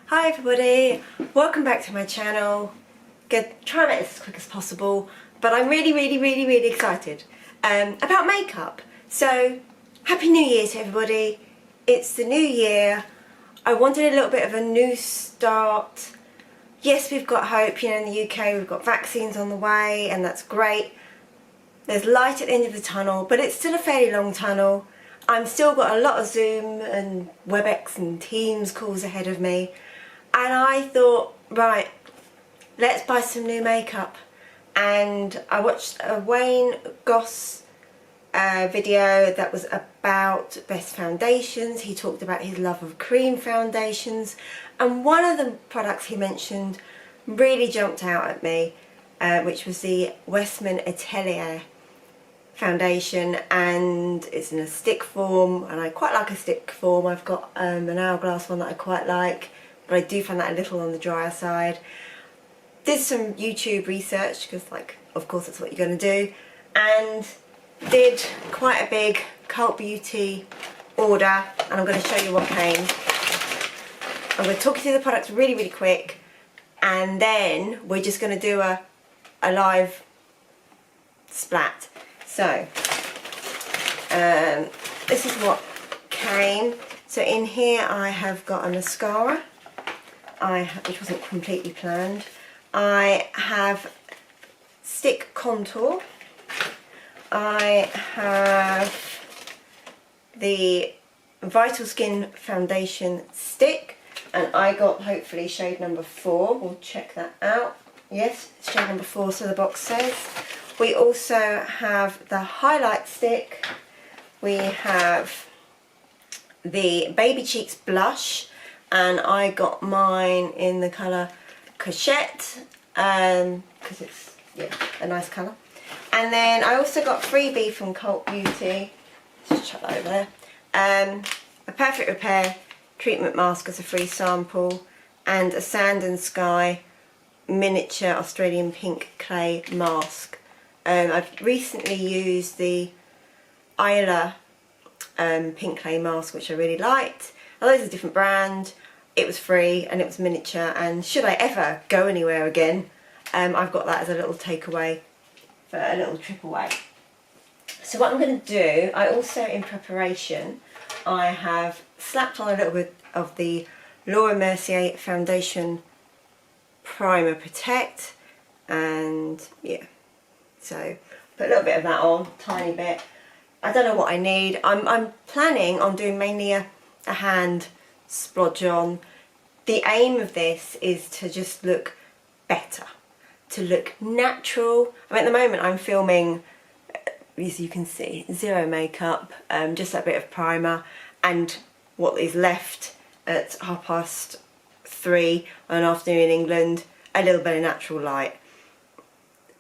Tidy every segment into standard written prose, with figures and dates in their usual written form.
Hi everybody, welcome back to my channel. Try and make this as quick as possible, but I'm really excited about makeup. So, Happy New Year to everybody. It's the new year. I wanted a little bit of a new start. Yes, we've got hope, you know, in the UK we've got vaccines on the way and that's great. There's light at the end of the tunnel, but it's still a fairly long tunnel. I've still got a lot of Zoom and WebEx and Teams calls ahead of me. And I thought, right, let's buy some new makeup. And I watched a Wayne Goss video that was about best foundations. He talked about his love of cream foundations. And one of the products he mentioned really jumped out at me, which was the Westman Atelier foundation, and it's in a stick form, and I quite like a stick form. I've got an hourglass one that I quite like, but I do find that a little on the drier side. Did some YouTube research, because of course that's what you're going to do, and did quite a big Cult Beauty order, and I'm going to show you what came. I'm going to talk you through the products really quick, and then we're just going to do a live splat. So, this is what came. So in here I have got a mascara, which wasn't completely planned. I have stick contour. I have the Vital Skin foundation stick, and I got hopefully shade number 4. We'll check that out. Yes, it's shade number 4, so the box says. We also have the highlight stick. We have the Baby Cheeks blush, and I got mine in the colour couchette because it's a nice colour. And then I also got freebie from Cult Beauty. Just chuck that over there. A Perfect Repair treatment mask as a free sample, and a Sand and Sky miniature Australian pink clay mask. I've recently used the Isla pink clay mask, which I really liked. Although it's a different brand, it was free and it was miniature, and should I ever go anywhere again, I've got that as a little takeaway for a little trip away. So what I'm going to do, I also, in preparation, I have slapped on a little bit of the Laura Mercier Foundation Primer Protect, and yeah. So put a little bit of that on, tiny bit. I don't know what I need. I'm planning on doing mainly a hand splodge on. The aim of this is to just look better, to look natural. I mean, at the moment I'm filming, as you can see, zero makeup, just that bit of primer, and what is left at 3:30 on an afternoon in England, a little bit of natural light.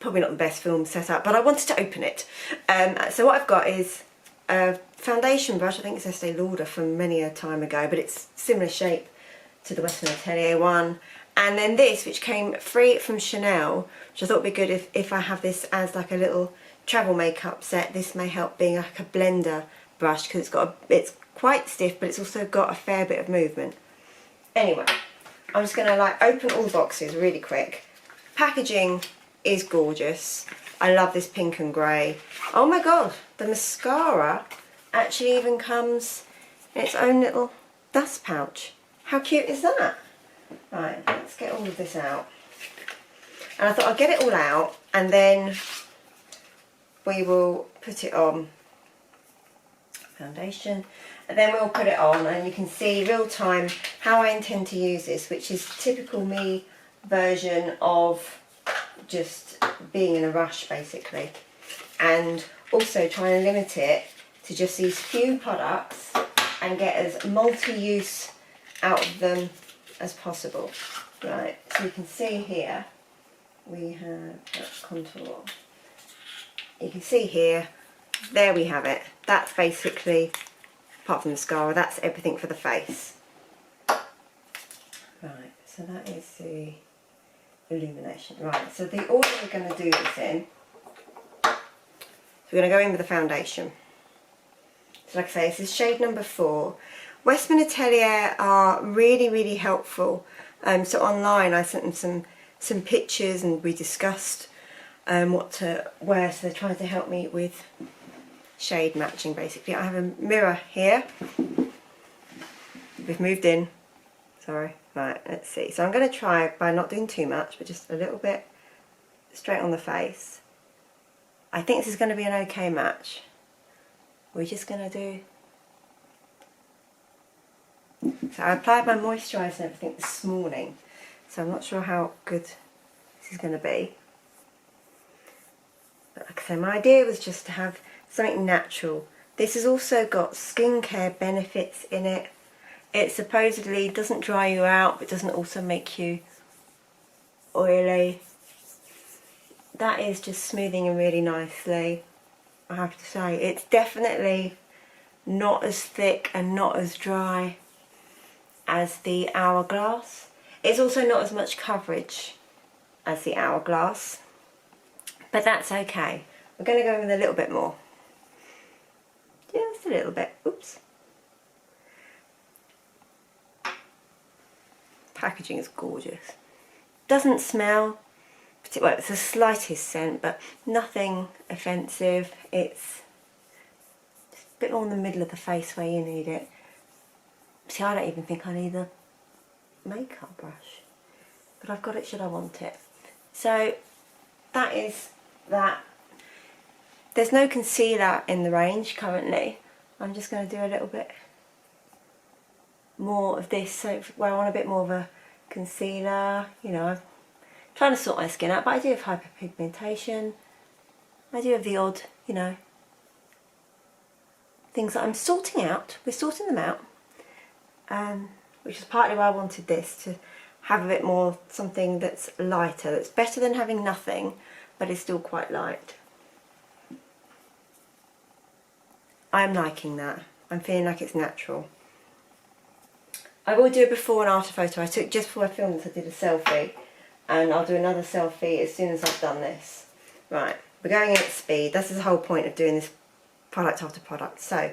Probably not the best film setup, but I wanted to open it. So what I've got is a foundation brush. I think it's Estee Lauder from many a time ago, but it's similar shape to the Westman Atelier one. And then this, which came free from Chanel, which I thought would be good if I have this as like a little travel makeup set. This may help being like a blender brush, because it's quite stiff, but it's also got a fair bit of movement. Anyway, I'm just going to open all the boxes really quick. Packaging is gorgeous. I love this pink and grey. Oh my god, the mascara actually even comes in its own little dust pouch. How cute is that? Right, let's get all of this out. And I thought I'd get it all out and then we will put it on foundation, and then we'll put it on and you can see real time how I intend to use this, which is typical me version of just being in a rush basically, and also trying to limit it to just these few products and get as multi-use out of them as possible. Right, so you can see here we have contour. You can see here, there we have it. That's basically, apart from mascara, that's everything for the face. Right, so that is the illumination. Right, so the order we're going to do this in, so we're going to go in with the foundation. So like I say, this is shade number 4. Westman Atelier are really, really helpful. So online I sent them some pictures and we discussed what to wear, so they tried to help me with shade matching basically. I have a mirror here. We've moved in. Sorry. Right, let's see. So I'm going to try by not doing too much, but just a little bit straight on the face. I think this is going to be an okay match. We're just going to do... So I applied my moisturiser and everything this morning, so I'm not sure how good this is going to be. But like I said, my idea was just to have something natural. This has also got skincare benefits in it. It supposedly doesn't dry you out, but doesn't also make you oily. That is just smoothing in really nicely, I have to say. It's definitely not as thick and not as dry as the Hourglass. It's also not as much coverage as the Hourglass, but that's okay. We're going to go in with a little bit more. Just a little bit. Oops. Packaging is gorgeous. Doesn't smell, well, it's the slightest scent, but nothing offensive. It's just a bit more in the middle of the face where you need it. See, I don't even think I need a makeup brush, but I've got it should I want it. So that is that. There's no concealer in the range currently. I'm just going to do a little bit more of this, so where I want a bit more of a concealer. You know, I'm trying to sort my skin out, but I do have hyperpigmentation. I do have the odd, you know, things that I'm sorting out. We're sorting them out, which is partly why I wanted this, to have a bit more something that's lighter, that's better than having nothing, but is still quite light. I'm liking that. I'm feeling like it's natural. I will do a before and after photo. I took just before I filmed this, I did a selfie, and I'll do another selfie as soon as I've done this. Right, we're going in at speed. This is the whole point of doing this product after product. So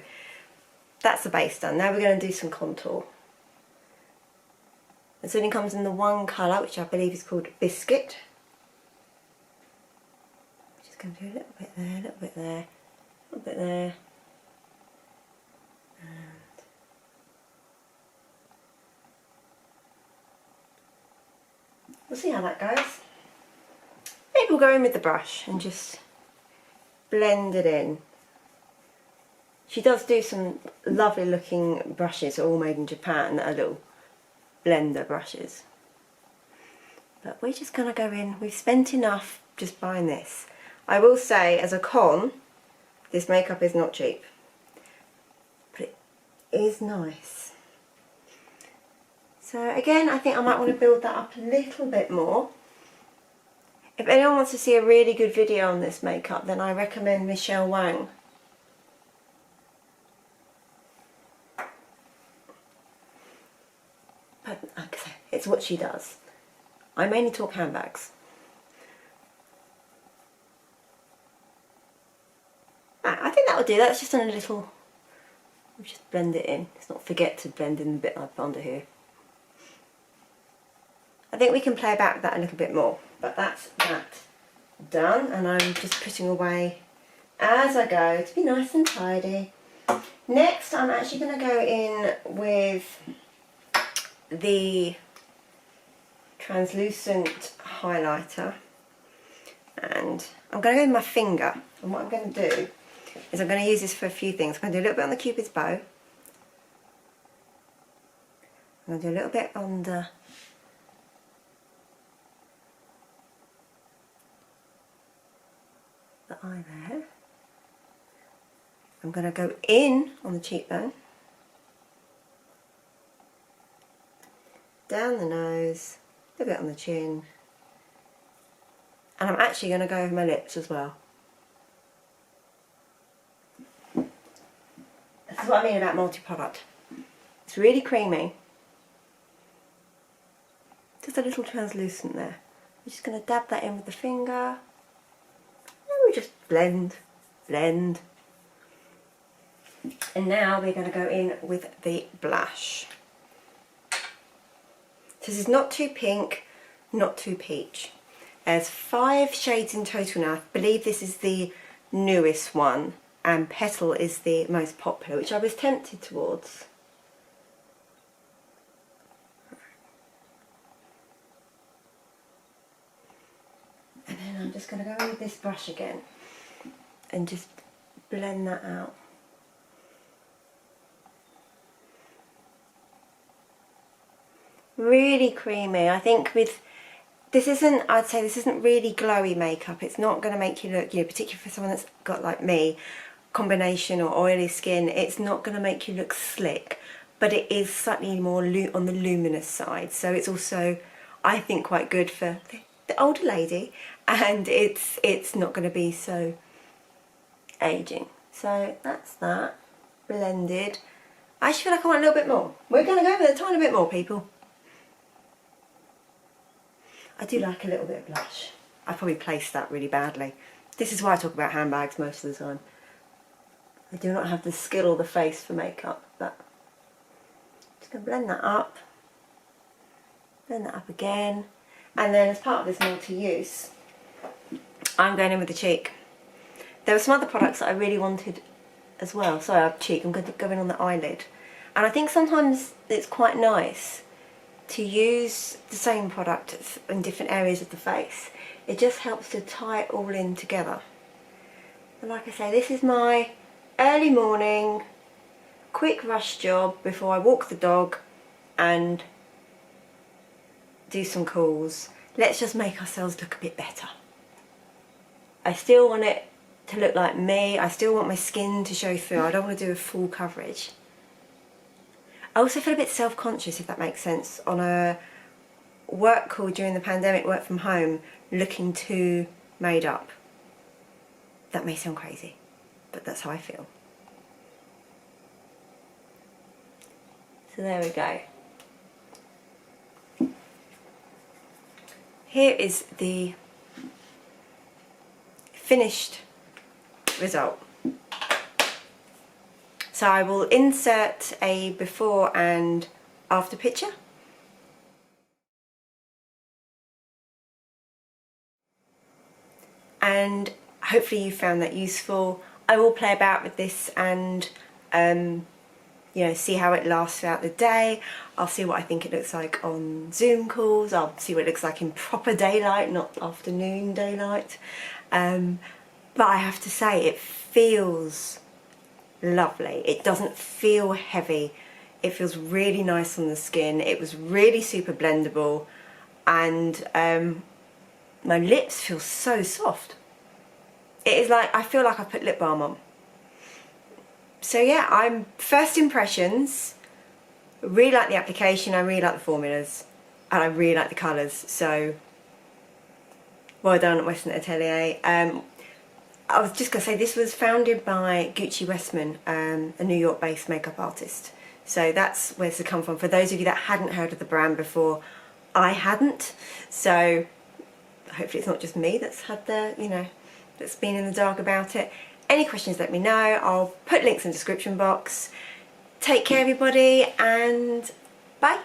that's the base done. Now we're going to do some contour. This only comes in the one colour, which I believe is called Biscuit. Just going to do a little bit there, a little bit there, a little bit there. We'll see how that goes. Maybe we'll go in with the brush and just blend it in. She does do some lovely looking brushes, all made in Japan, that are little blender brushes. But we're just going to go in. We've spent enough just buying this. I will say, as a con, this makeup is not cheap. But it is nice. So again, I think I might want to build that up a little bit more. If anyone wants to see a really good video on this makeup, then I recommend Michelle Wang. But like I say, it's what she does. I mainly talk handbags. I think that will do. That's just on a little... We'll just blend it in. Let's not forget to blend in the bit I've under here. I think we can play about with that a little bit more, but that's that done, and I'm just putting away as I go to be nice and tidy. Next, I'm actually going to go in with the translucent highlighter, and I'm going to go with my finger, and what I'm going to do is I'm going to use this for a few things. I'm going to do a little bit on the Cupid's bow, I'm going to do a little bit on the eye there. I'm going to go in on the cheekbone, down the nose, a bit on the chin, and I'm actually going to go over my lips as well. This is what I mean about multi-product. It's really creamy. Just a little translucent there. I'm just going to dab that in with the finger. And we just blend, blend. And now we're going to go in with the blush. So this is not too pink, not too peach. There's 5 shades in total now. I believe this is the newest one, and Petal is the most popular, which I was tempted towards. And then I'm just going to go in with this brush again and just blend that out. Really creamy. I think with this isn't, I'd say this isn't really glowy makeup. It's not going to make you look, you know, particularly for someone that's got, like me, combination or oily skin, it's not going to make you look slick, but it is slightly more on the luminous side. So it's also, I think, quite good for the older lady, and it's not going to be so aging. So that's that blended. I actually feel like I want a little bit more. We're going to go with a tiny bit more, people. I do like a little bit of blush. I probably placed that really badly. This is why I talk about handbags most of the time. I do not have the skill or the face for makeup, but just going to blend that up again, and then as part of this multi-use, I'm going in with the cheek. There were some other products that I really wanted as well. Sorry, I have cheek, I'm going to go in on the eyelid, and I think sometimes it's quite nice to use the same product in different areas of the face. It just helps to tie it all in together. And like I say, this is my early morning quick rush job before I walk the dog and do some calls. Let's just make ourselves look a bit better. I still want it to look like me. I still want my skin to show through. I don't want to do a full coverage. I also feel a bit self-conscious, if that makes sense, on a work call during the pandemic, work from home, looking too made up. That may sound crazy, but that's how I feel. So there we go. Here is the finished result. So I will insert a before and after picture. And hopefully you found that useful. I will play about with this and you know, see how it lasts throughout the day. I'll see what I think it looks like on Zoom calls. I'll see what it looks like in proper daylight, not afternoon daylight. But I have to say, it feels lovely. It doesn't feel heavy. It feels really nice on the skin. It was really super blendable, and my lips feel so soft. It is like, I feel like I put lip balm on. So yeah, I'm first impressions. Really like the application, I really like the formulas, and I really like the colours. So well done at Westman Atelier. I was just going to say, this was founded by Gucci Westman, a New York based makeup artist. So that's where this has come from. For those of you that hadn't heard of the brand before, I hadn't. So hopefully it's not just me that's had the, you know, that's been in the dark about it. Any questions, let me know. I'll put links in the description box. Take care everybody, and bye.